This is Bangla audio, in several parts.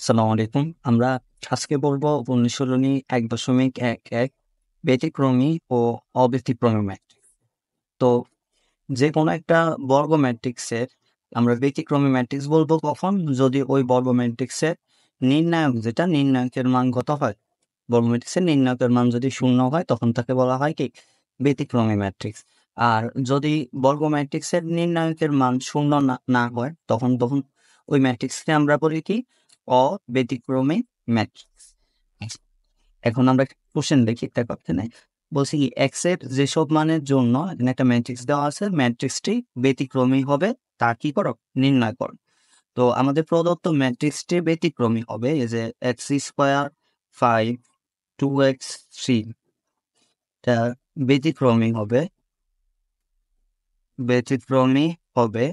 আসসালামু আলাইকুম। আমরা আজকে বলবো অনুশীলনী ১.১১ ব্যতিক্রমী ও অব্যতিক্রমী ম্যাট্রিক্স। তো যে কোনো একটা বর্গ ম্যাট্রিক্সের আমরা ব্যতিক্রমী ম্যাট্রিক্স বলবো কখন? যদি ওই বর্গ ম্যাট্রিক্সের নির্ণায়ক যেটা নির্ণায়কের মান কত হয়? বর্গ ম্যাট্রিক্সের নির্ণায়কের মান যদি 0 হয় তখন তাকে বলা হয় কি? ব্যতিক্রমী ম্যাট্রিক্স। আর যদি বর্গ ম্যাট্রিক্সের নির্ণায়কের মান 0 না হয় তখন ওই ম্যাট্রিক্সকে আমরা বলি কি? অব্যতিক্রমী ম্যাট্রিক্স। এখন আমরা কোশ্চেন দেখি, দেখো এখানে বলছি কি এক্স এর যেসব মানের জন্য এখানে একটা ম্যাট্রিক্স দেওয়া আছে, ম্যাট্রিক্সটি ব্যতিক্রমী হবে তা কি করো? নির্ণয় করো। তো আমাদের প্রদত্ত ম্যাট্রিক্সটি ব্যতিক্রমী হবে এই যে এক্স স্কোয়ার 5 2x3 টা ব্যতিক্রমী হবে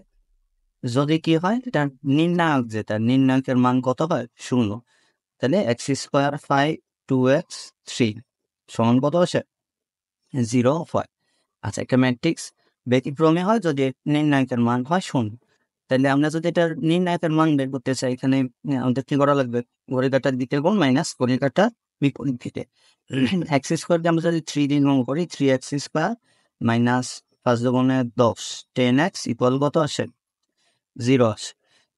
যদি কি হয় এটা নির্ণায়ক যেটা নির্ণায়কের মান কত হয়? 0। তাহলে এক্স স্কোয়ার 5 2x3 সমান কত আসে? 0 হয়। আচ্ছা, একটা ম্যাট্রিক্স ব্যতিক্রমী হয় যদি নির্ণায়কের মান হয় 0। তাহলে আমরা যদি এটার নির্ণায়কের মান বের করতে চাই, এখানে আমাদের কি করা লাগবে? ঘড়ির কাঁটার দিকে গুণ মাইনাস ঘড়ির কাঁটার বিপরীত দিকে। এক্স স্কোয়ারকে আমরা যদি 3 দিয়ে গুণ করি, 3x স্কোয়ার মাইনাস 5 দুগুণে 10 10x ইকুয়াল কত আসে? 0 আসে।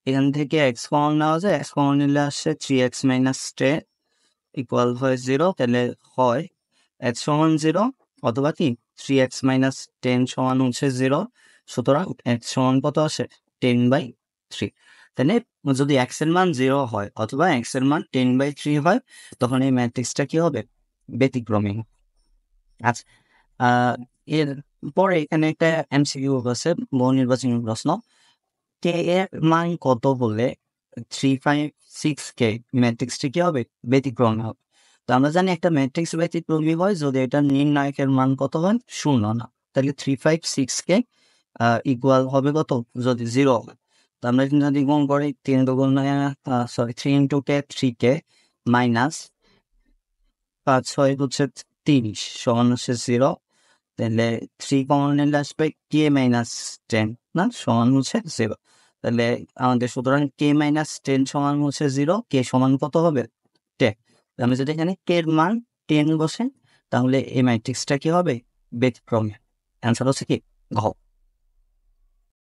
এখান থেকে এক্স কমন নেওয়া যায়, এক্স কমন নিলে আসে 3x মাইনাস 10 ইকুয়াল হয় 0। তাহলে হয় এক্স সমান 0 অথবা কি 3x মাইনাস 10 সমান হচ্ছে 0। সুতরাং এক্স সমান কত আসে? 10/3। তাহলে যদি এক্স এর মান 0 হয় অথবা এক্স এর মান 10/3 হয় তখন এই ম্যাট্রিক্সটা কি হবে? ব্যতিক্রমী। আচ্ছা, এর পরে এখানে একটা এমসিকিউ আছে, বহু নির্বাচনী প্রশ্ন। কে এর মান কত হলে 356 কে ম্যাট্রিক্সটি কি হবে? ব্যতিক্রমী হবে। তো আমরা জানি একটা ম্যাট্রিক্স ব্যতিক্রমী হয় যদি এটা নির্ণায়কের মান কত হয়? 0 না। তাহলে 356 কে ইকুয়াল হবে কত? যদি 0 হয়। তো আমরা যদি গুণ করি 3 দুগুণে 3 ইন্টু কে 3 কে মাইনাস 5 6 হচ্ছে 30 সমান হচ্ছে 0। তাহলে 3 কমন নিলে আসবে কে মাইনাস 10 না সমান হচ্ছে 0। তাহলে আমাদের সুতরাং কে মাইনাস 10 সমান হচ্ছে 0। কে সমান কত হবে? 10। আমি যদি এখানে কে এর মান 10 বসে তাহলে এই ম্যাট্রিক্সটা কি হবে? ব্যতিক্রমী। অ্যান্সার হচ্ছে কি ঘ।